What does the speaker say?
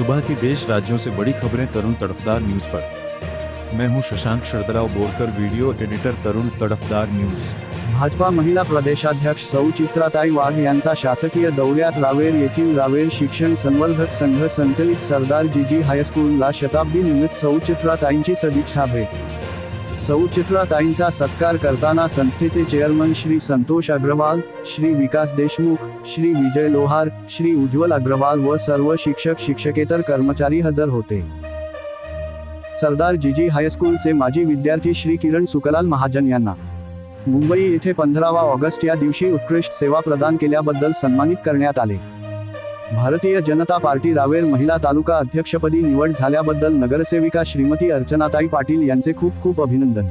सुबह की देश राज्यों से बड़ी खबरें तरुण तड़फदार न्यूज पर। मैं हूं शशांक शरदराव बोरकर, वीडियो एडिटर तरुण तड़फदार न्यूज। भाजपा महिला प्रदेशाध्यक्ष सौ चित्राताई वाघ यांचा शासकीय दौऱ्यात रावेर येथील रावेर शिक्षण संवर्धक संघ संचलित सरदार जीजी हायस्कूलला शताब्दी निमित्त सौ चित्राताईंची सदिच्छा भेट। सौ चित्राताईंचा सत्कार करताना संस्थेचे चेअरमन श्री संतोष अग्रवाल, श्री विकास देशमुख, श्री विजय लोहार, श्री उज्ज्वल अग्रवाल व सर्व शिक्षक शिक्षकेतर कर्मचारी हजर होते। सरदार जीजी हायस्कूलचे माजी विद्यार्थी श्री किरण सुकलाल महाजन यांना मुंबई येथे 15 ऑगस्ट या दिवशी उत्कृष्ट सेवा प्रदान केल्याबद्दल सन्मानित करण्यात आले। भारतीय जनता पार्टी रावेर महिला तालुका अध्यक्षपदी निवड झाल्याबद्दल नगरसेविका श्रीमती अर्चनाताई पाटील यांचे खूप खूप अभिनंदन।